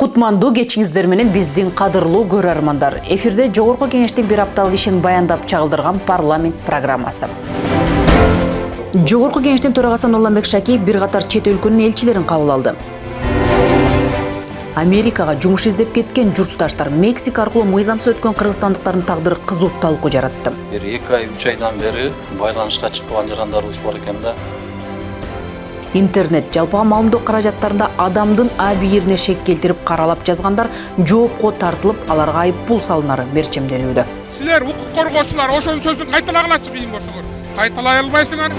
Кутмандуу кечиңиздер менен биздин кадырлуу көрөрмандар. Эфирде Жогорку Кеңештин бир апталык ишин баяндап чагылдырган парламент программасы. Жогорку Кеңештин төрагасы Нурланбек Шакиев бир катар чет өлкөнүн элчилерин кабыл алды. Америкага жумуш издеп кеткен журтташтар Мексика аркылуу мыйзамсыз өткөн кыргызстандыктардын тагдыры кызуу талкуу жаратты. 2 ай 3 айдан бери байланышка чыккан жарандарыбыз бар экен да. Интернет жалпыга маалымдоо каражаттарында адамдын абийирине шек келтирип каралап жазгандар жоопко тартылып, аларга айыппул салынары мерчемделүүдө. Силер укук коргоочулар ошонун сөзүн кайталагылачы кыйын болсоңор. Кайталай албайсыңар.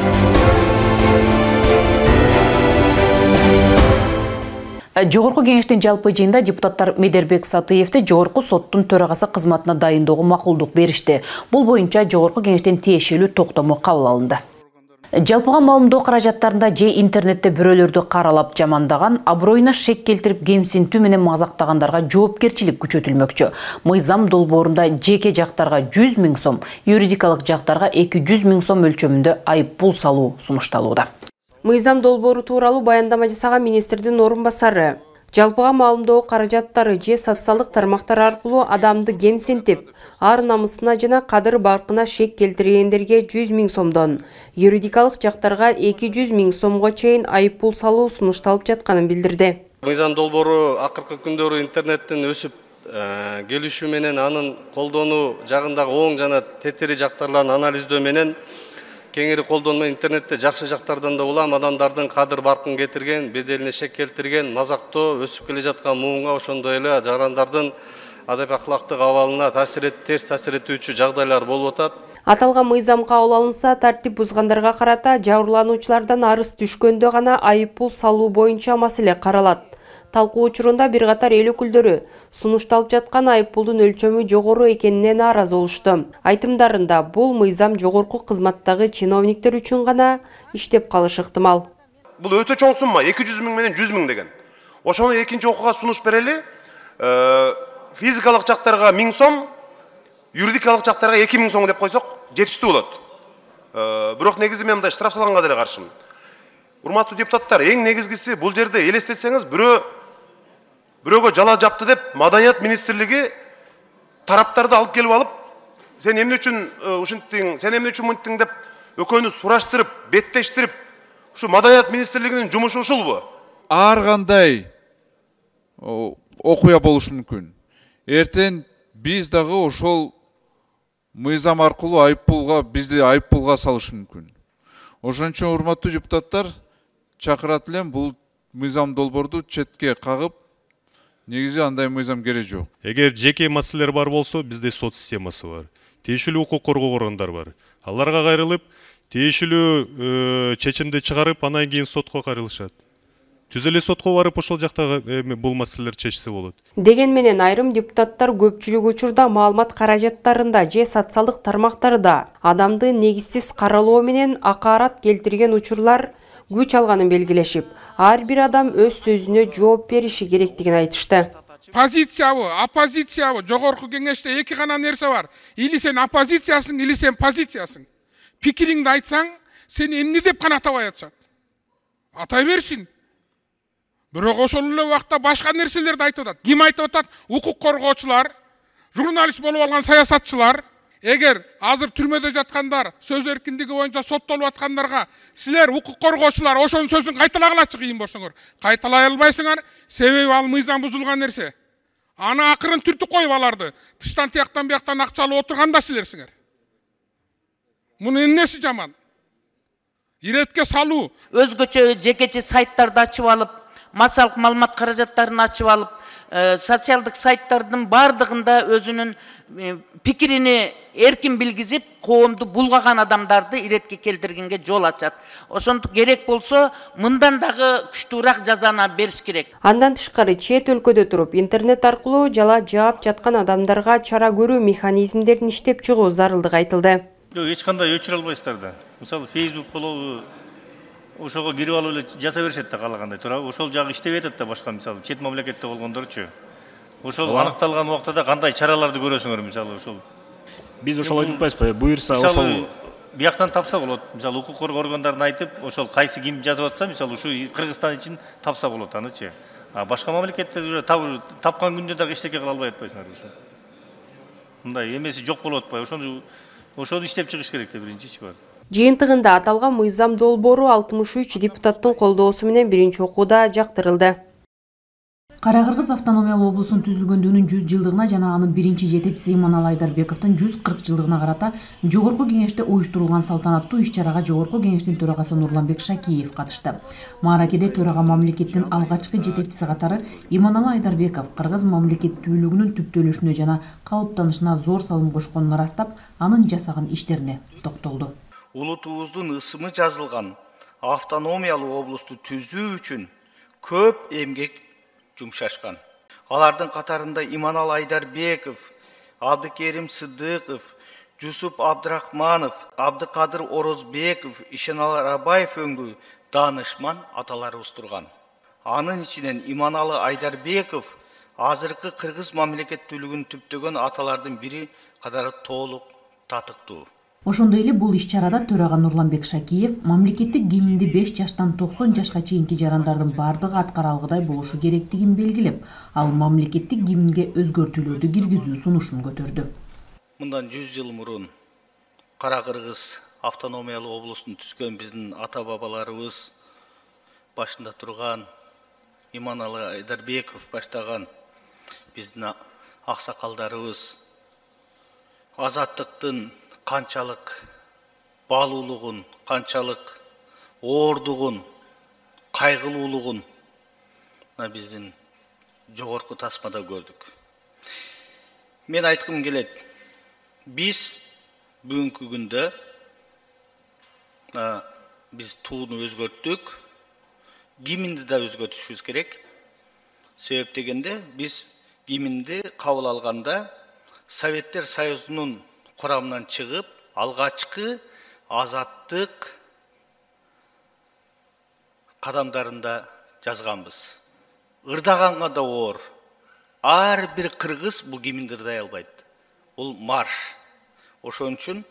Жогорку Кеңештин жалпы жыйында депутаттар Медербек Сатыевди Жогорку соттун төрагасы кызматына дайындоого макулдук беришти. Бул боюнча Жогорку Кеңештин тиешелүү токтому кабыл алынды. Жалпыга маалымдоо каражаттарында же интернетте бирөөлөрдү каралап жамандаган, аброюна шек келтирип кемсинтүү менен мазактагандарга жоопкерчилик күчөтүлмөкчү. Мыйзам долбоорунда жеке жактарга 100 000 сом, юридикалык жактарга 200 000 сом өлчөмүндө айыппул салуу сунушталууда. Мыйзам долбоору тууралуу баяндама жасаган министрдин орун басары жалпыга маалымдоо каражаттары же социалдык тармактар аркылуу адамды кемсинтип, ар намысына жана кадыр баркына шек келтиргендерге 100 000 сомдон, юридикалык жактарга 200 000 сомго чейин айыппул салуу сунушталып жатканын билдирди. Мыйзам долбоору акыркы күндөрү интернеттин өсүп келишүү менен анын колдонуу жагындагы оң жана тетири жактарларын анализдөө менен кеңири колдонма интернетте жакшы жактардан да улам адамдардын кадыр баркын кетирген, беделине шек келтирген, мазактоо, өсүп келе жаткан муунга ошондой эле жарандардын адап акылактык абалына терс таасир этүүчү жагдайлар болуп атат. Аталган мыйзам кабыл алынса, тартип бузгандарга карата жабырлануучулардан арыз түшкөндө гана айыппул салуу боюнча маселе каралат. Талкуу учурунда бир катар эл өкүлдөрү сунушталып жаткан айыппулдун өлчөмү жогору экенине нааразы болушту. Айтымдарында бул мыйзам жогорку кызматтагы чиновниктер үчүн гана иштеп калышы ыктымал. Бул өтө чоң сумма, 200 000 менен 100 000 деген. Ошону экинчи окууга сунуш берели. Физикалык жактарга 1000 сом, юридикалык жактарга 2000 сом деп койсок, жетиштүү болот. Бирок негизи мен мындай штраф салганга деле каршымын. Урматтуу депутаттар, эң негизгиси бул жерде элестетсеңиз, бирөөгө жала жапты деп Маданият министрлиги тараптарды алып келип алып, сен эмне үчүн ушинттиң, сен эмне үчүн мынттиң деп экөөнү сураштырып, беттештирип, ушу Маданият министрлигинин жумушу ушулбу? Ар кандай окуя болушу мүмкүн. Эртең биз дагы ошол мыйзам аркылуу бизди айыппулга салышы мүмкүн. Ошон үчүн урматтуу депутаттар, чакырат элем бул мыйзам долбоорду четке кагып, негизи андай мыйзам керек жок. Эгер жеке маселелер бар болсо, бизде сот системасы бар. Тиешелүү укук коргоо органдар бар. Аларга кайрылып, тиешелүү чечимди чыгарып, анан кийин сотко кайрылышат. Түз эле сотко барып ошол жактагы бул маселелер чечсе болот. Деген менен айрым депутаттар көпчүлүк учурда маалымат каражаттарында же социалдык тармактарда адамды негизсиз каралоо менен акаарат келтирген учурлар күч алганын белгилешип, ар бир адам өз сөзүнө жооп бериши керектигин айтышты. Позициябы, оппозициябы, жогорку кеңеште эки гана нерсе бар. Или сен оппозициясың, или сен позициясың. Пикириңди айтсаң, сени эмне деп гана атабай атышат. Атай берсин. Бирок ошол эле убакта башка нерселерди айтып атат. Ким айтып атат? Укук коргоочулар, журналист болуп алган саясатчылар. Эгер азыр түрмөдө жаткандар, сөз эркиндиги боюнча соттолуп аткандарга силер укук коргоочулар ошонун сөзүн кайталагылачы кыйын болсоңор. Кайталай албайсыңар, себеби ал мыйзам бузулган нерсе. Аны акырын түртүп коюп аларды. Тыштан тияктан бияктан акча алып отурганда силерсиңер. Мунун эмнеси жаман? Иретке салуу. Өзгөчө жекече сайттарды ачып алып, массалык маалымат каражаттарын ачып алып, социалдык сайттардын бардыгында өзүнүн пикирини эркин билгизип, коомду булгаган адамдарды иретке келтиргенге жол ачат. Ошондук керек болсо, мындан дагы күчтүүрөөк жазаны бериш керек. Андан тышкары чет өлкөдө туруп, интернет аркылуу жала жаап жаткан адамдарга чара көрүү механизмдерин иштеп чыгуу зарылдыгы айтылды. Эч кандай өчүрө албайсыздар да. Мисалы, Facebook болобу, ошого кирип алып эле жасай беришет да каалагандай туурабы. Ошол жагы иштебей атат да башка мисалы чет мамлекетте болгондорчу. Ошол аныкталган убакта кандай чараларды көрөсүңөр мисалы ошол. Биз ошол айтып атпайбызбы? Буйрса ошол бияктан тапса болот. Мисалы укук коргоо органдарына айтып, ошол кайсы ким жазып атса, мисалы ушу Кыргызстан үчүн тапса болот анычы. А башка мамлекетте уже тапкан күндө дагы эчтеке кыла албай атпайсыңар ошо. Мындай эмеси жок болуп атпайбы? Ошону иштеп чыгыш керек да биринчичи бар. Жыйынтыгында аталган мыйзам долбоору 63 депутаттын колдоосу менен биринчи окууда жактырылды. Кара-Кыргыз автономиялуу облусунун түзүлгөндүгүнүн 100 жылдыгына жана анын биринчи жетекчиси Иманалы Айдарбековдун 140 жылдыгына карата Жогорку кеңеште уюштурулган салтанаттуу иш-чарага Жогорку кеңештин төрагасы Нурланбек Шакиев катышты. Мааракеде төрага мамлекеттин алгачкы жетекчиси катары Иманалы Айдарбеков кыргыз мамлекеттүүлүгүнүн түптөлүшүнө жана калыптанышына зор салым кошконун ырастап, анын жасаган иштерине токтолду. Улутубуздун ысымы жазылган автономиялуу облусту түзүү үчүн көп эмгек жумшашкан. Алардын катарында Иманалы Айдарбеков, Абдыкерим Сыдыков, Жусуп Абдрахманов, Абдыкадыр Орозбеков, Ишеналы Арабаев өңдүү данышман аталарыбыз турган. Анын ичинен Иманалы Айдарбеков азыркы кыргыз мамлекеттүүлүгүн түптөгөн аталардын бири катары толук татыктуу. Ошондой эле бул иш-чарада төрага Нурланбек Шакиев мамлекеттик гимнди 5 жаштан 90 жашка чейинки жарандардын бардыгы аткара алгыдай болушу керектигин белгилеп, ал мамлекеттик гимнге өзгөртүүлөрдү киргизүү сунушун көтөрдү. Мындан 100 жыл мурун Кара-Кыргыз автономиялуу облустун түзгөн биздин ата-бабаларыбыз башында турган Иманалы Айдарбеков баштаган биздин аксакалдарыбыз азаттыктын канчалык баалуулугун, канчалык оордугун, кайгылуулугун биздин жогорку тасмада көрдүк. Мен айткым келет, биз бүгүнкү күндө биз тууну өзгөрттүк, гимнди да өзгөртүшүбүз керек. Себеп дегенде биз гимнди кабыл алганда Советтер Союзунун курамынан чыгып, алгачкы азаттык кадамдарында жазганбыз. Ырдаганга да оор. Ар бир кыргыз бул гимнди ырдай албайт. Бул марш. Ошон үчүн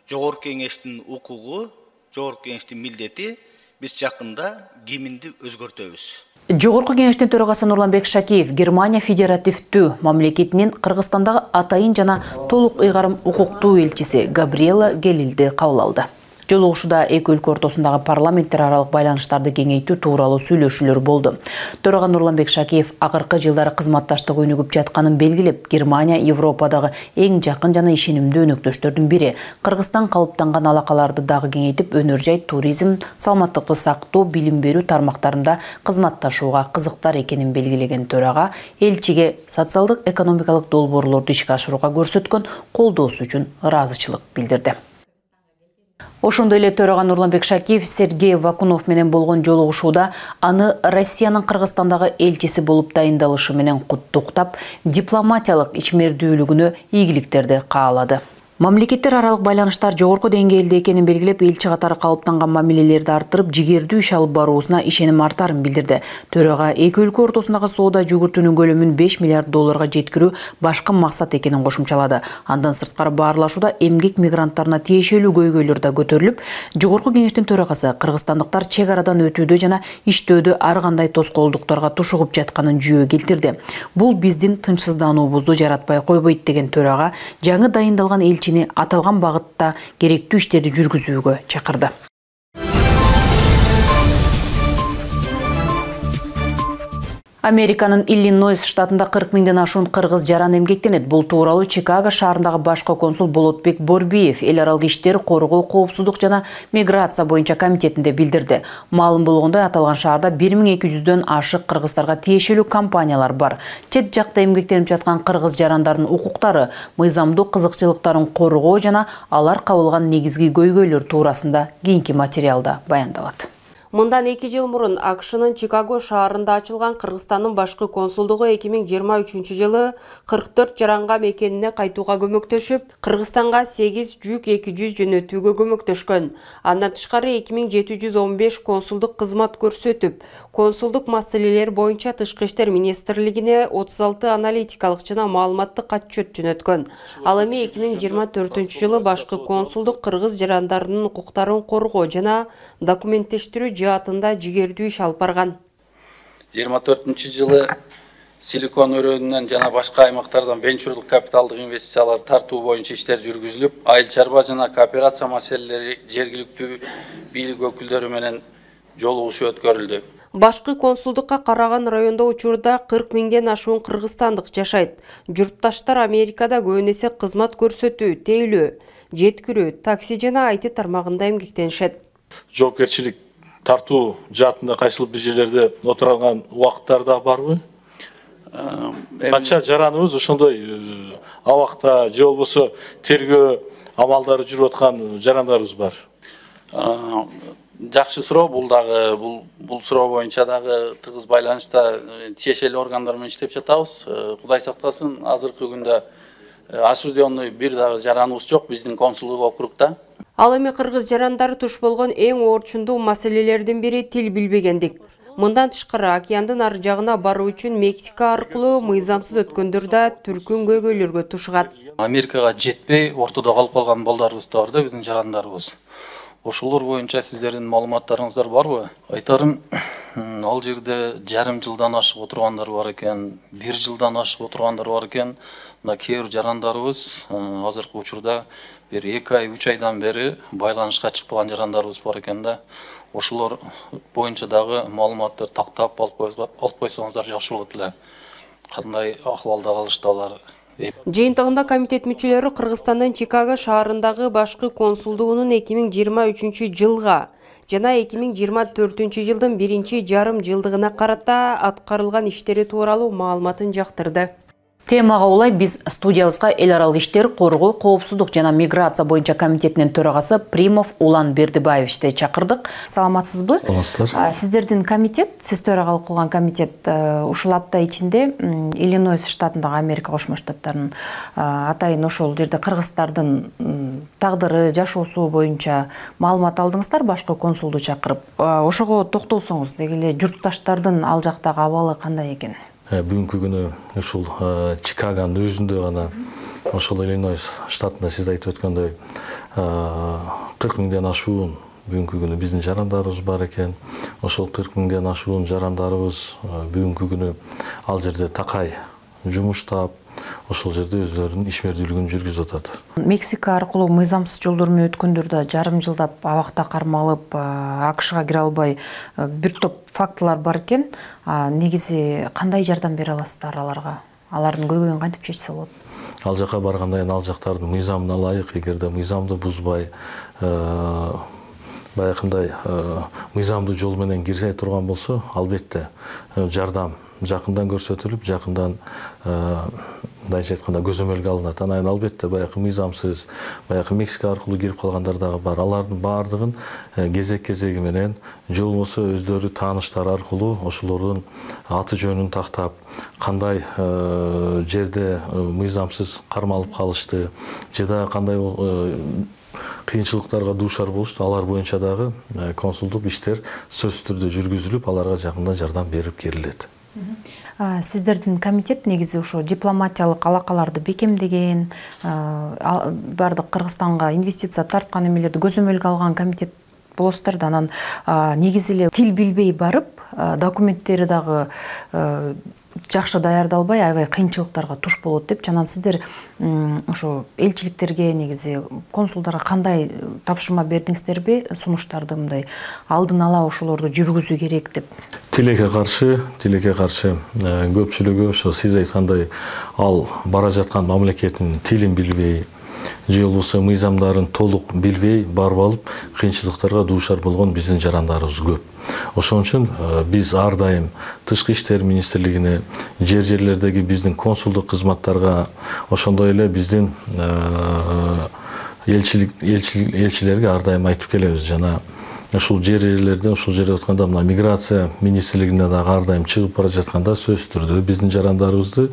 Жогорку кеңештин укугу, Жогорку кеңештин милдети биз жакында гимнди өзгөртөбүз. Жогорку кеңештин төрагасы Нурланбек Шакиев Германия федеративдүү мамлекетинин Кыргызстандагы атайын жана толук ыйгарым укуктуу элчиси Габриэла Гелилди кабыл алды. Жолугушууда эки өлкө ортосундагы парламенттер аралык байланыштарды кеңейтүү тууралуу сүйлөшүүлөр болду. Төрага Нурланбек Шакиев акыркы жылдары кызматташтык өнүгүп жатканын белгилеп, Германия Европадагы эң жакын жана ишенимдүү өнөктөштөрдүн бири. Кыргызстан калыптанган алакаларды дагы кеңейтип, өнөр жай, туризм, саламаттыкты сактоо, билим берүү тармактарында кызматташууга кызыктар экенин белгилеген төрага элчиге социалдык экономикалык долбоорлорду ишке ашырууга көрсөткөн колдоосу үчүн ыраазычылык билдирди. Ошондой эле төрага Нурланбек Шакиев Сергей Вакунов менен болгон жолугушууда аны Россиянын Кыргызстандагы элчиси болуп дайындалышы менен куттуктап, дипломатиялык ичмердүүлүгүнө ийгиликтерди каалады. Мамлекеттер аралык байланыштар жогорку деңгээлде экенин белгилеп, элчи катары калыптанган мамилелерди арттырып, жигердүү иш алып баруусуна ишеним артарын билдирди. Төрага эки өлкө ортосундагы соода жүгүртүүнүн көлөмүн 5 миллиард долларга жеткирүү башкы максат экенин кошумчалады. Андан сырткары баарлашууда эмгек мигранттарына тиешелүү көйгөйлөр да көтөрүлүп, Жогорку кеңештин төрагасы кыргызстандыктар чек арадан өтүүдө жана иштөөдө ар кандай тоскоолдуктарга тушугуп жатканын жүйө келтирди. Бул биздин тынчсыздануубузду жаратпай койбойт деген төрага жаңы дайындалган элчи аталган багытта керектүү иштерди жүргүзүүгө чакырды. Американын Иллинойс штатында 40 миңден ашуун кыргыз жаран эмгектенет. Бул тууралуу Чикаго шаарындагы башкы консул Болотбек Борбиев эл аралык иштер, коргоо, коопсуздук жана миграция боюнча комитетинде билдирди. Маалым болгондой, аталган шаарда 1200дөн ашык кыргыздарга тиешелүү компаниялар бар. Чет жакта эмгектенип жаткан кыргыз жарандардын укуктары, мыйзамдуу кызыкчылыктарын коргоо жана алар кабылган негизги көйгөйлөр туурасында кийинки материалда баяндалат. Мындан 2 жыл мурун АКШнын Чикаго шаарында ачылган Кыргызстандын башкы консулдугу 2023 жылы 44 жаранга мекенине кайтууга көмөктөшүп, Кыргызстанга 8 жүк 200 жөнөтүүгө көмөктөшкөн. Андан тышкары 2715 консулдук кызмат көрсөтүп, консулдук маселелер боюнча Тышкы иштер министрлигине 36 аналитикалык жана маалыматтык отчет жөнөткөн. Ал эми 2024 жылы башкы консулдук кыргыз жарандарынын укуктарын коргоо жана документтештирүү жаатында жигердүү иш алып барган. 24 жылы Силикон өрөөнүнөн жана башка аймактардан венчурлук капиталдык инвестициялар тартуу боюнча иштер жүргүзүлүп, айыл чарба жана кооперация маселелери жергиликтүү бийлик өкүлдөрү менен жолугушуу өткөрүлдү. Башкы консулдукка караган райондо учурда 40 миңден ашуун кыргызстандык жашайт. Журтташтар Америкада көбүн эсе кызмат көрсөтүү, тейлөө, жеткирүү, такси жана IT тармагында эмгектенишет. Жоопкерчилик тартуу жаатында кайсыл бир жерлерде отурган убакыттар да барбы? Канча жараныбыз ошондой абакта же болбосо тергөө амалдары жүрүп аткан жарандарыбыз бар? Жакшы суроо, бул суроо боюнча дагы тыгыз байланышта тиешелүү органдар менен иштеп жатабыз. Кудай сактасын, азыркы күндө осужденный бир дагы жараныбыз жок биздин консулдук округда. Ал эми кыргыз жарандары туш болгон эң орчундуу маселелердин бири тил билбегендик. Мындан тышкары океандын ар жагына баруу үчүн Мексика аркылуу мыйзамсыз өткөндөр да түркүн көйгөйлөргө тушугат. Америкага жетпей, ортодо калып калган балдарыбыз да бар да, биздин жарандарыбыз. Ошолор боюнча сиздердин маалыматтарыңыздар барбы? Айтарым, ал жерде жарым жылдан ашык отургандар бар экен, 1 жылдан ашык отургандар бар экен. Мына кээ бир жарандарыбыз азыркы учурда бир 2 ай, 3 айдан бери байланышка чыкпаган жарандарыбыз бар экен да. Ошолор боюнча дагы маалыматтар тактап алып койсоңуздар жакшы болот эле. Кандай акыбалда калышты алар? Жыйынтыгында комитет мүчөлөрү Кыргызстандын Чикаго шаарындагы башкы консулдугунун 2023 жылга жана 2024 жылдын 1-жарым жылдыгына карата аткарылган иштери тууралуу маалыматын жактырды. Темага улай биз студиябызга эл аралык иштер, коргоо, коопсуздук жана миграция боюнча комитетинин төрагасы Примов Улан Бердибаевичти чакырдык. Саламатсызбы? Саламатсыздар. Сиздердин комитет, сиз төрагалык кылган комитет ушул апта ичинде Иллинойс штатындагы Америка Кошмо Штаттарынын атайын ошол жерде кыргыздардын тагдыры, жашоосу боюнча маалымат алдыңыздар, башкы консулду чакырып. Ошого токтолсоңуз, деги эле журтташтардын ал жактагы абалы кандай экен? Бүгүнкү күнү ушул Чикагонун өзүндө гана ошол Иллинойс штатында сиз айтып өткөндөй 40 миңден ашуун бүгүнкү күнү биздин жарандарыбыз бар экен. Ошол 40 миңден ашуун жарандарыбыз бүгүнкү күнү ал жерде такай жумуштап, ошол жерде өздөрүнүн ишмердүүлүгүн жүргүзүп атат. Мексика аркылуу мыйзамсыз жолдор менен өткөндөр да жарым жылдап абакта кармалып, АКШга кире албай бир топ фактылар бар экен. Негизи кандай жардам бере аласыздар аларга? Алардын көйгөйүн кантип чечсе болот? Ал жака баргандан кийин ал жактардын мыйзамына ылайык, эгерде мыйзамды бузбай, баягындай мыйзамдуу жол менен кирсе турган болсо, албетте жардам жакындан көрсөтүлүп, жакындан дайынча айтканда көзөмөлгө алынат. Анан албетте баягы мыйзамсыз, баягы Мексика аркылуу кирип калгандар дагы бар. Алардын баардыгын кезек-кезеги менен же болбосо өздөрү тааныштары аркылуу ошолордун аты жөнүн тактап, кандай жерде мыйзамсыз кармалып калышты, же да кандай кыйынчылыктарга дуушар болушту, алар боюнча дагы консулдук иштер сөзсүз түрдө жүргүзүлүп, аларга жакындан жардам берип келилет. Сиздердин комитет негизи ошо дипломатиялык алакаларды бекемдеген, бардык Кыргызстанга инвестиция тарткан эмелерди көзөмөлгө алган комитет болосуздар да. Анан негизи эле тил билбей барып, документтери дагы жакшы даярдалбай, аябай кыйынчылыктарга туш болот деп, жанан сиздер ошо элчиликтерге, негизи консулдарга кандай тапшырма бердиңиздерби, сунуштарды мындай алдын ала ошолорду жүргүзүү керек деп? Тилекке каршы көпчүлүгү ошо сиз айткандай ал бара жаткан мамлекеттин тилин билбей, же болбосо мыйзамдарын толук билбей барып алып, кыйынчылыктарга дуушар болгон биздин жарандарыбыз көп. Ошон үчүн биз ар дайым Тышкы иштер министрлигине, жерлердеги биздин консулдук кызматтарга, ошондой эле биздин элчилерге ар дайым айтып келебиз. Жана ушул жерлерден ушул жерде өткөндө мына миграция министрлигине дагы ар дайым чыгып бара жатканда сөзсүз түрдө биздин жарандарыбызды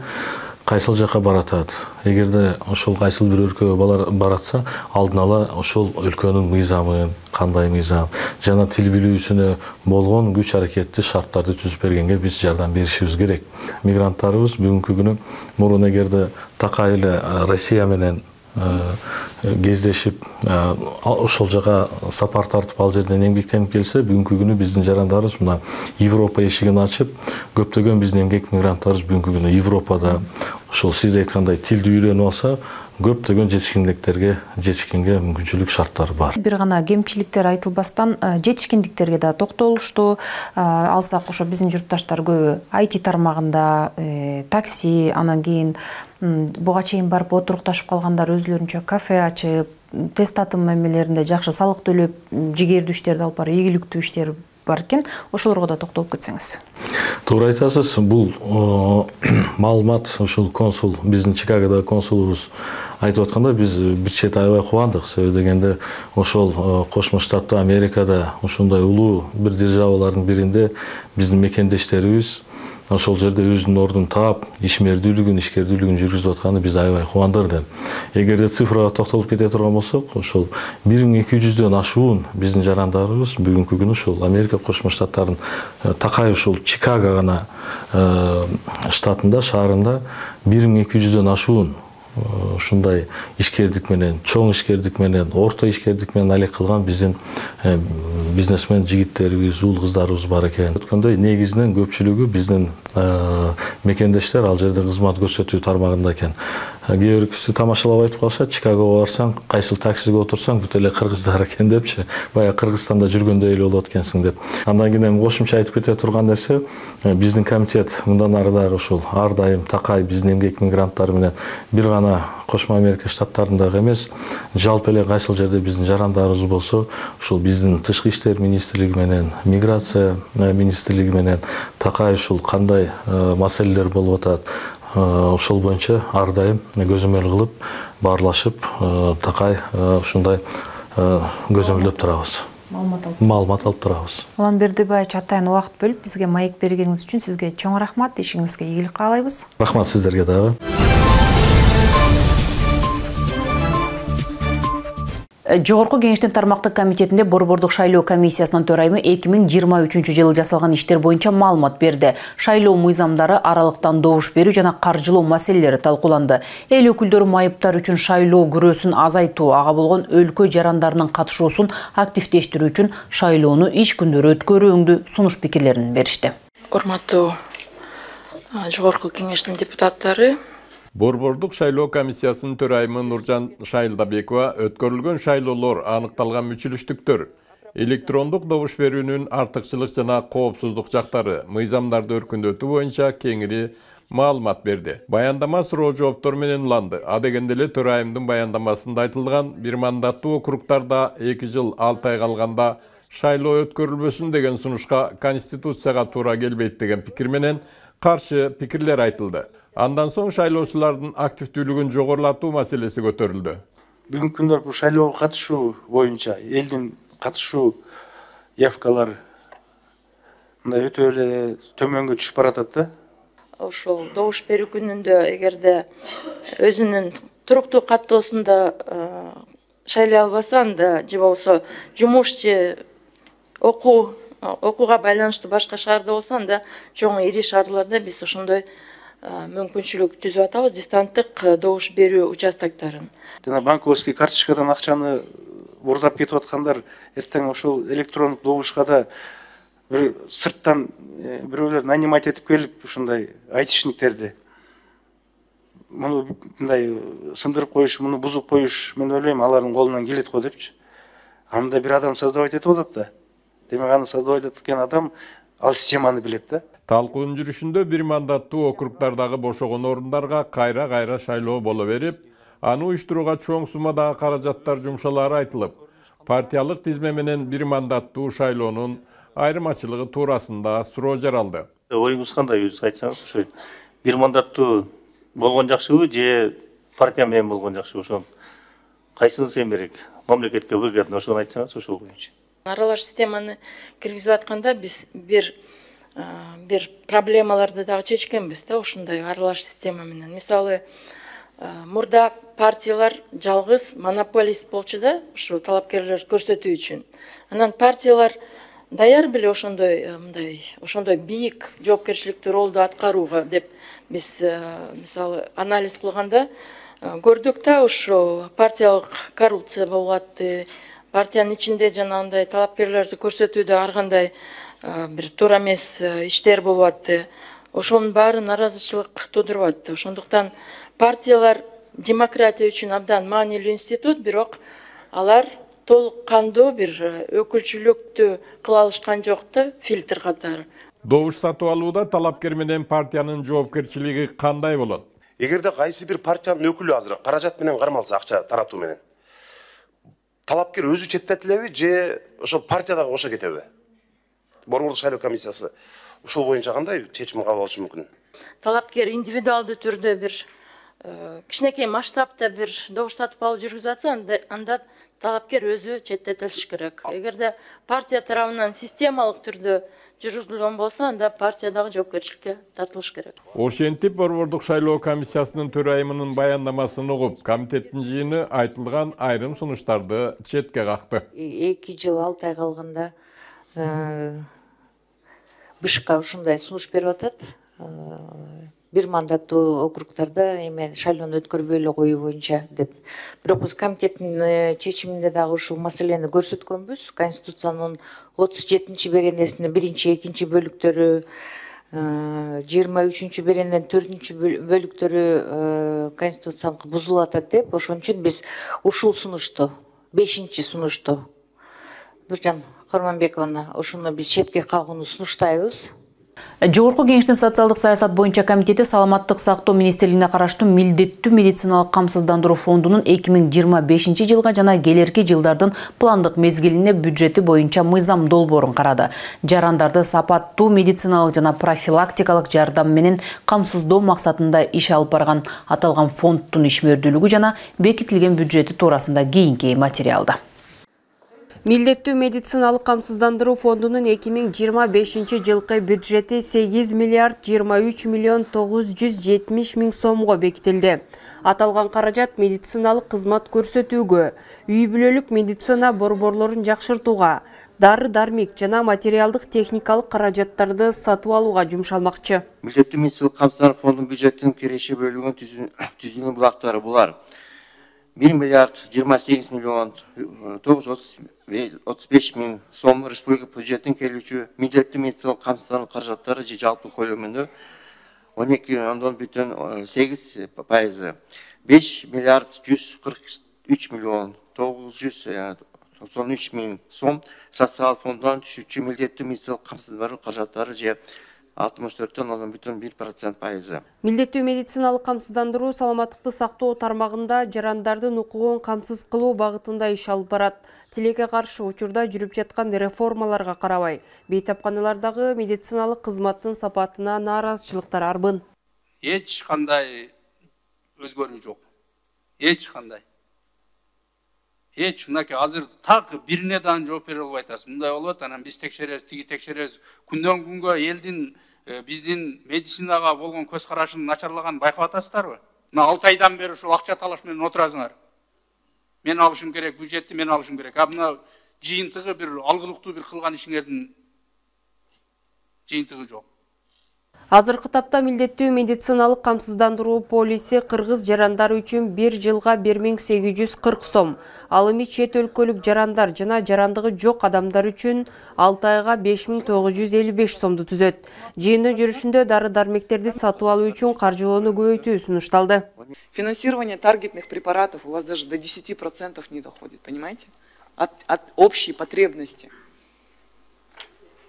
кайсыл жака баратат. Эгерде ошол кайсыл бир өлкөгө баратса, алдын ала ошол өлкөнүн мыйзамын, кандай мыйзам жана тил билүүсүнө болгон күч аракетти шарттарды түзүп бергенге биз жардам беришибиз керек. Мигранттарыбыз бүгүнкү күнү мурун эгерде такай эле Россия менен кездешип ошол жака сапар тартып ал жерден эмгектенип келсе, бүгүнкү күнү биздин жарандарыбыз мына Европа эшигин ачып, көптөгөн биздин эмгек мигранттарыбыз бүгүнкү күнү Европада ошол сиз айткандай тилди үйрөнүп алса, көптөгөн жетишкенге мүмкүнчүлүк шарттары бар. Бир гана кемчиликтер айтылбастан жетишкендиктерге да токтолушту. Алсак ошо биздин журтташтар көбү IT тармагында такси, анан кийин буга чейин барып отурукташып калгандар өзлөрүнчө кафе ачып, тест татым мамилелеринде жакшы салык төлөп, жигердүү иштерди алып барып, ийгиликтүү иштер бар экен. Ошолорго да токтолуп кетсеңиз. Туура айтасыз. Бул маалымат ушул консул, биздин Чикагодо консулубуз айтып атканда, биз бир чет аябай кубандык. Себеби дегенде ошол Кошмо Штаттуу Америкада ушундай улуу бир державалардын биринде биздин мекендештерибиз ошол жерде өзүнүн ордун таап, ишмердүүлүгүн, ишкердүүлүгүн жүргүзүп атканы биз аябай кубандырды. Эгерде цифрага токтолуп кете турган болсок, ошол 1200дөн ашуун биздин жарандарыбыз бүгүнкү күнү ошол Америка Кошмо Штаттарынын такай ушул Чикаго гана штатында, шаарында 1200дөн ашуун ушундай ишкердик менен, чоң ишкердик менен, орто ишкердик менен алек кылган биздин бизнесмен жигиттерибиз, уул кыздарыбыз бар экен. Өткөндөй негизинен көпчүлүгү биздин мекендештер ал жерде кызмат көрсөтүү тармагында экен. Кээ биркisi тамашалап айтып калышат, Чикагого барсаң, кайсыл таксиге отурсаң, бүт эле кыргыздар экен депчи, баягы Кыргызстанда жүргөндөй эле болот экенсиң деп. Андан кийин кошумча айтып кете турган нерсе, биздин комитет мындан ары дагы ушул ар дайым такай биздин эмгек мигранттары менен бир гана Кошмо Америка штаттарындагы эмес, жалпы эле кайсыл жерде биздин жарандарыбыз болсо, ушул биздин тышкы иштер министрлиги менен, миграция министрлиги менен такай ушул кандай маселелер болуп атат, ошол боюнча ар дайым көзөмөл кылып, баарлашып, такай ушундай көзөмөлдөп турабыз. Маалымат алып турабыз. Улан Бердибаевич, атайын убакыт бөлүп бизге маек бергениңиз үчүн сизге чоң рахмат, ишиңизге ийгилик каалайбыз. Рахмат сиздерге дагы. Жогорку кеңештин тармактык комитетинде Борбордук шайлоо комиссиясынын төрайымы 2023-жылы жасалган иштер боюнча маалымат берди. Шайлоо мыйзамдары, аралыктан добуш берүү жана каржылоо маселелери талкууланды. Эл өкүлдөрү майыптар үчүн шайлоо күрөөсүн азайтуу, ага болгон өлкө жарандарынын катышуусун активдештирүү үчүн шайлоону иш күндөрү өткөрүүңдү сунуш пикирлерин беришти. Урматтуу жогорку кеңештин депутаттары, Борбордук шайлоо комиссиясынын төрайымы Нуржан Шайлдабекова өткөрүлгөн шайлоолор аныкталган мүчүлүштүктөр, электрондук добуш берүүнүн артыкчылык жана коопсуздук жактары, мыйзамдарды өркүндөтүү боюнча кеңири маалымат берди. Баяндама суроо жооптор менен уланды. А дегенде эле төрайымдын баяндамасында айтылган бир мандаттуу округтарда 2 жыл 6 ай калганда шайлоо өткөрүлбөсүн деген сунушка Конституцияга туура келбейт деген пикир менен каршы пикирлер айтылды. Андан соң шайлоочулардын активдүүлүгүн жогорулатуу маселеси көтөрүлдү. Бүгүнкү күндө бул шайлоого катышуу боюнча элдин катышуу явкалары мындай өтө эле төмөнгө түшүп баратат да. Ошол добуш берүү күнүндө эгерде өзүнүн туруктуу каттоосунда шайлай албаса, анда же болбосо жумуш же окууга байланыштуу башка шаарда болсо, анда чоң ири шаарларда биз ошондой мүмкүнчүлүк түзүп атабыз, дистанттык добуш берүү участоктарын. Жана банковский карточкадан акчаны бурдап кетип аткандар эртең ошол электрондук добушка да бир сырттан бирөөлөр нанимать этип келип ушундай айтишниктерди муну мындай сындырып коюш, муну бузуп коюш, мен ойлойм алардын колунан келет го депчи. Анда бир адам создавать этип атат да. Демек аны создавать эткен адам ал системаны билет да. Талкуунун жүрүшүндө бир мандаттуу округдардагы бошогон орундарга кайра шайлоо боло берип, аны уюштурууга чоң суммадагы каражаттар жумшалары айтылып, партиялык тизме менен бир мандаттуу шайлоонун айырмачылыгы туурасында суроо жаралды. Оюңуз кандай, өзү айтсаңыз, ошо бир мандаттуу болгон жакшыбы же партия менен болгон жакшыбы, ошон кайсынысы эмерек, мамлекетке выгодно, ошону айтсаңыз ошол боюнча. Аралаш системаны киргизип атканда биз бир проблемаларды дагы чечкенбиз да ушундай аралаш система менен. Мисалы, мурда партиялар жалгыз монополист болчу да, ушу талапкерлер көрсөтүү үчүн. Анан партиялар даяр беле ошондой бийик жоопкерчиликтүү ролду аткарууга деп биз мисалы анализ кылганда көрдүк да, ушу партиялык коррупция болуп атты. Партиянын ичинде жанагындай талапкерлерди көрсөтүүдө ар кандай бир туура эмес иштер болуп атты. Ошонун баары наразычылык тудуруп атты. Ошондуктан партиялар демократия үчүн абдан маанилүү институт, бирок алар толук кандуу бир өкүлчүлүктү кыла алышкан жок да, фильтр катары. Добуш сатып алууда талапкер менен партиянын жоопкерчилиги кандай болот? Эгерде кайсы бир партиянын өкүлү азыр каражат менен кармалса, акча таратуу менен, талапкер өзү четтетилеби же ошол партиядагы кошо кетеби? Борбордук шайлоо комиссиясы ушул боюнча кандай чечим кабыл алышы мүмкүн? Талапкер индивидуалдуу түрдө бир кичинекей масштабта бир добуш сатып алуу жүргүзүп атса, анда талапкер өзү четтетилиш керек. Эгерде партия тарабынан системалык түрдө жүргүзүлгөн болсо, анда партия дагы жоопкерчиликке тартылыш керек. Ошентип Борбордук шайлоо комиссиясынын төрайымынын баяндамасын угуп, комитеттин жыйыны айтылган айрым сунуштарды четке какты. 2 жыл 6 ай калганда БШК ушундай сунуш берип атат. Бир мандаттуу округдарда шайлоону өткөрбөй эле коюу боюнча деп. Бирок биз комитеттин чечиминде дагы ушул маселени көрсөткөнбүз. Конституциянын 37-чи беренесинин 1-2 бөлүктөрү, 23-чү берененин 4-чү бөлүктөрү конституцияныкы бузулуп атат деп. Ошон үчүн биз ушул сунушту, 5-чи сунушту Нуржан Корманбековна, ошону биз четке кагууну сунуштайбыз. Жогорку кеңештин социалдык саясат боюнча комитети саламаттык сактоо министрлигине караштуу милдеттүү медициналык камсыздандыруу фондунун 2025 жылга жана келерки жылдардын пландык мезгилине бюджети боюнча мыйзам долбоорун карады. Жарандарды сапаттуу медициналык жана профилактикалык жардам менен камсыздоо максатында иш алып барган аталган фонддун ишмердүүлүгү жана бекитилген бюджети туурасында кийинки материалда. Милдеттүү медициналык камсыздандыруу фондунун 2025 жылкы бюджети 8 миллиард 23 миллион 970 миң сомго бекитилди. Аталган каражат медициналык кызмат көрсөтүүгө, үй бүлөлүк медицина борборлорун жакшыртууга, дары-дармек жана материалдык техникалык каражаттарды сатып алууга жумшалмакчы. Милдеттүү медициналык камсыздандыруу фондунун бюджеттин киреше бөлүгүнүн түзүүнүн булактары булар: 1 миллиард 28 миллион 935 миң сом республика бюджеттин келүүчү милдеттүү медициналык камсыздандыруу каражаттары же жалпы көлөмүнө 12,8%, 5 миллиард 143 миллион 993 миң сом социал фондунан түшүүчү милдеттүү медициналык камсыздандыруу каражаттары же 64,1%. Милдеттүү медициналык камсыздандыруу саламаттыкты сактоо тармагында жарандардын укугун камсыз кылуу багытында иш алып барат. Тилекке каршы учурда жүрүп жаткан реформаларга карабай, бейтапканалардагы медициналык кызматтын сапатына нааразычылыктар арбын. Эч кандай өзгөрүү жок. Эч кандай. Эч мынакей азыр так бирине дан жооп бере албай атасыз. Мындай болот, анан биз текшеребиз, тиги текшеребиз. Күндөн күнгө элдин биздин медицинага болгон көз карашын начарлаганын байкап атасыздарбы? Мына 6 айдан бери ушул акча талаш менен отурасыңар. Мен алышым керек, бюджетти мен алышым керек. А мына жыйынтыгы бир алгылыктуу бир кылган ишиңердин жыйынтыгы жок. Азыркы тапта милдеттүү медициналык камсыздандыруу полиси кыргыз жарандар үчүн 1 жылга 1840 сом, ал эми чет өлкөлүк жарандар жана жарандыгы жок адамдар үчүн 6 айга 5955 сомду түзөт. Жыйындын жүрүшүндө дары-дармектерди сатып алуу үчүн каржылоону көбөйтүү сунушталды. Финансирование таргетных препаратов у вас даже до 10% не доходит, понимаете? От общей потребности.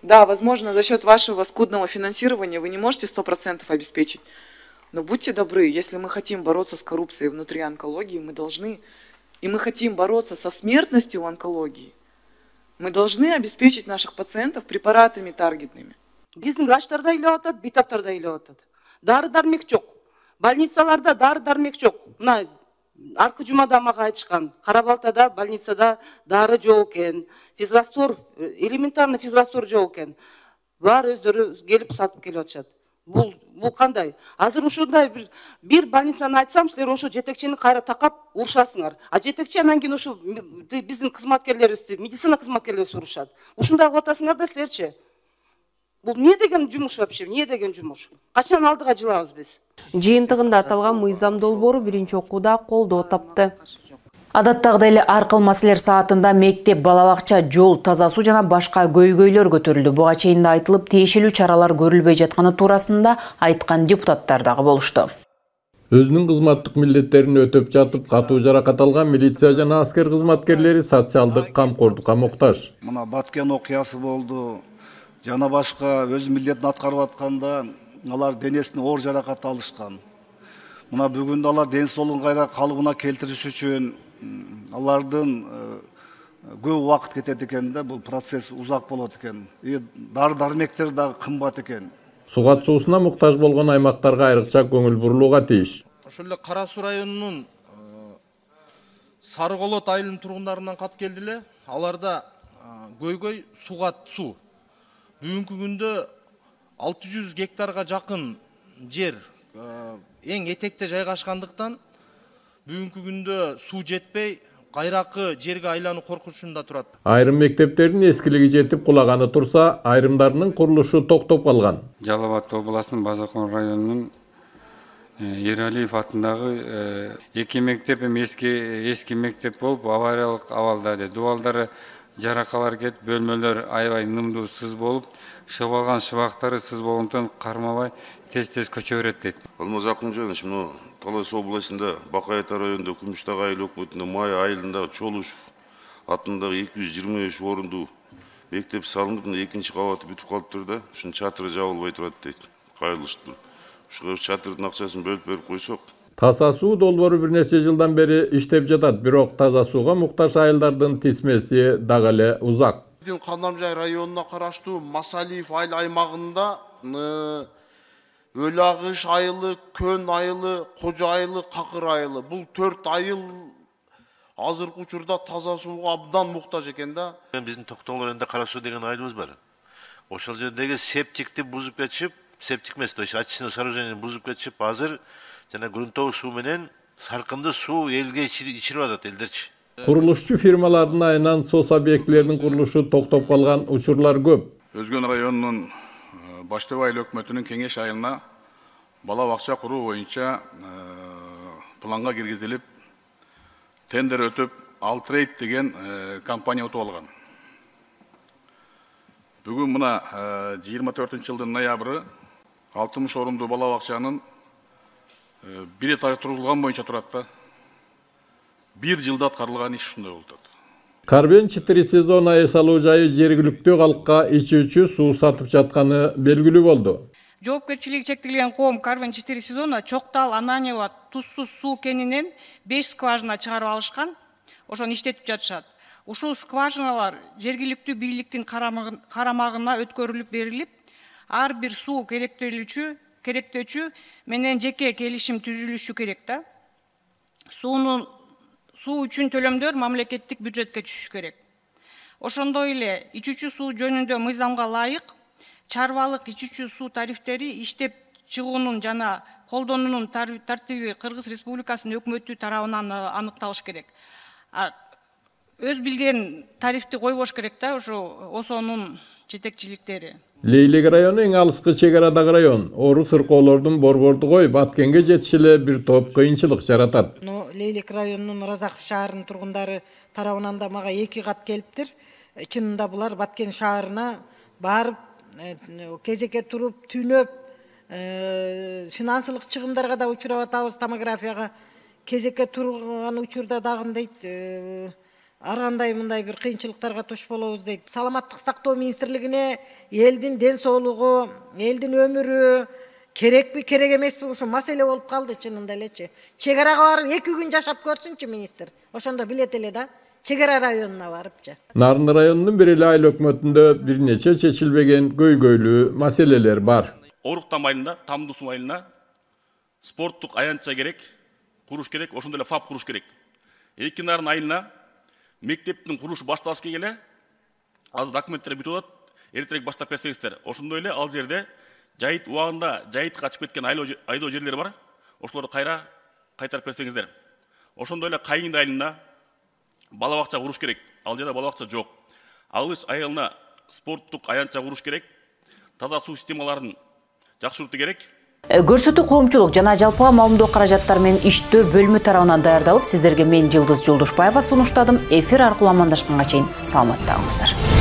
Да, возможно, за счет вашего скудного финансирования вы не можете 100% обеспечить. Но будьте добры, если мы хотим бороться с коррупцией внутри онкологии, мы должны, и мы хотим бороться со смертностью в онкологии, мы должны обеспечить наших пациентов препаратами таргетными. Биздин врачтарда илеп атат, бейтаптарда илеп атат. Дары-дармек жок. Больницаларда дары-дармек жок. Мына аркы жумада мага айтышкан, Карабалтада больницада дары жок экен, физраствор, элементарный физраствор жок экен. Бар өздөрү келип сатып келип атышат. Бул кандай? Азыр ушундай бир больницаны айтсам, силер ошо жетекчини кайра такап урушасыңар. А жетекчи анан кийин ушу биздин кызматкерлерибизди, медицина кызматкерлерибиз урушат. Ушундай кылып атасыңар да силерчи. Бул эмне деген жумуш вообще? Эмне деген жумуш? Качан алдыга жылабыз биз? Жыйынтыгында аталган мыйзам долбоору биринчи окууда колдоо тапты. Адаттагыдай эле ар кыл маселелер саатында мектеп, бала бакча, жол, таза суу жана башка көйгөйлөр көтөрүлдү. Буга чейин да айтылып, тиешелүү чаралар көрүлбөй жатканы туурасында айткан депутаттар дагы болушту. Өзүнүн кызматтык милдеттерин өтөп жатып, катуу жаракат алган милиция жана аскер кызматкерлери социалдык камкордукка муктаж. Мына Баткен окуясы болду. Жана башка өз милдетин аткарып атканда алар денесине оор жаракат алышкан. Мына бүгүн алар ден соолугун кайра калыбына келтириш үчүн алардын көп убакыт кетет экен да, бул процесс узак болот экен. Дары-дармектер дагы кымбат экен. Сугат суусуна муктаж болгон аймактарга айрыкча көңүл бурулууга тийиш. Ошол эле Кара Суу районунун Сары Колот айылынын тургундарынан кат келди эле. Аларда көйгөй сугат суу. Бүгүнкү күндө 600 гектарга жакын жер эң этекте жайгашкандыктан бүгүнкү күндө суу жетпей, кайракы жерге айлануу коркунучунда турат. Айрым мектептердин эскилиги жетип кулаганы турса, айрымдарынын курулушу токтоп калган. Жалал Абад областынын Базакон районунун Ералиев атындагы эки мектеп эски мектеп болуп, авариялык абалда. Дубалдары жаракалар кетип, бөлмөлөр аябай нымдуу сыз болуп, шығып алған шыбақтары сыз болғандықтан кармабай тез-тез көчө берет дейт. Алмаз Акынжанович, мына Талас областында Бакайта районунда Күмүштаг айыл өкмөтүндө май айылында Чолушев атындагы 223 орунду мектеп салынып, экинчи кабаты бүтүп калыптыр да, ушунун чатыры жабылбай турат дейт. Кайрылыштыр. Ушуга чатырдын акчасын бөлүп берип койсок. Таза суу долбоору бир нече жылдан бери иштеп жатат, бирок таза сууга муктаж айылдардын тизмеси дагы эле узак. Кандамжай районуна караштуу Масалиев айыл аймагында Өлагыш айылы, Көн айылы, Кожо айылы, Какыр айылы. Бул 4 айыл азыркы учурда таза сууга абдан муктаж экен да. Биздин Токтогул районунда Кара Суу деген айылыбыз бар. Ошол жердеги септикти бузуп кетишип, септик эмес, то есть очистное сооружениени бузуп кетишип, азыр жана грунтовый суу менен саркынды суу элге ичирип атат элдерчи. Курулушчу фирмалардын айынан сос объектилеринин курулушу токтоп калган учурлар көп. Өзгөн районунун Баштыбай айыл өкмөтүнүн кеңеш айылына бала бакча куруу боюнча планга киргизилип, тендер өтүп, Алтрейд деген компания утуп алган. Бүгүн мына 24-жылдын ноябры 60 орунду бала бакчанын бир этаж турулган боюнча турат да. Бир жылда аткарылган иш ушундай болуп атат. Карбен 4 сезона эс алуу жайы жергиликтүү калкка ичүүчү суу сатып жатканы белгилүү болду. Жоопкерчилиги чектелген коом Карбен 4 сезона Чоктал, Ананьево, Тузсуз суу кенинен 5 скважина чыгарып алышкан. Ошону иштетип жатышат. Ушул скважиналар жергиликтүү бийликтин карамагына өткөрүлүп берилип, ар бир суу керектөөчү менен жеке келишим түзүлүшү керек да. Суу үчүн төлөмдөр мамлекеттик бюджетке түшүш керек. Ошондой эле ичүүчү суу жөнүндө мыйзамга ылайык чарбалык ичүүчү суу тарифтери иштеп чыгуунун жана колдонуунун тартиби Кыргыз Республикасынын өкмөтү тарабынан аныкталыш керек. Өз билген тарифти койбош керек да, ошо ОСОнун жетекчиликтери. Лейлек району эң алыскы чек арадагы район. Ору сыркоолордун борборду коюп, Баткенге жетиш эле бир топ кыйынчылык жаратат. Лейлек районунун Разаков шаарынын тургундары тарабынан да мага 2 кат келиптир. Чынында булар Баткен шаарына барып, кезекке туруп, түнөп, финансылык чыгымдарга да учурап атабыз, томографияга кезекке турган учурда дагы дейт, ар кандай мындай бир кыйынчылыктарга туш болобуз дейт. Саламаттык сактоо министрлигине элдин ден соолугу, элдин өмүрү керекпи, керек эмеспи ушу маселе болуп калды чынында элечи. Чек арага барып 2 күн жашап көрсүнчү министр. Ошондо билет эле да. Чек ара районуна барыпчы. Нарынды районунун бир эле айыл өкмөтүндө бир нече чечилбеген көйгөйлүү маселелер бар. Оруктан айылына, Тамдусу айылына спорттук аянтча керек, куруш керек, ошондой эле ФАП куруш керек. 2 нарын айына мектептин курулушу башталыш келе, азыр документтер бүтүп атат, эртерээк баштап берсеңиздер. Ошондой эле ал жерде жайыт убагында жайытка ачып кеткен айдоо жерлери бар. Ошолорду кайтарып берсеңиздер. Ошондой эле кайын айылына бала бакча куруш керек. Ал жерде бала бакча жок. Алыш айылына спорттук аянтча куруш керек. Таза суу системаларын жакшыртуу керек. Көрсөтүү коомчулук жана жалпыга маалымдоо каражаттары менен иштөө бөлүмү тарабынан даярдалып, сиздерге мен Жылдыз Жолдошбаева сунуштадым. Эфир аркылуу амандашканга чейин саламатта калыңыздар.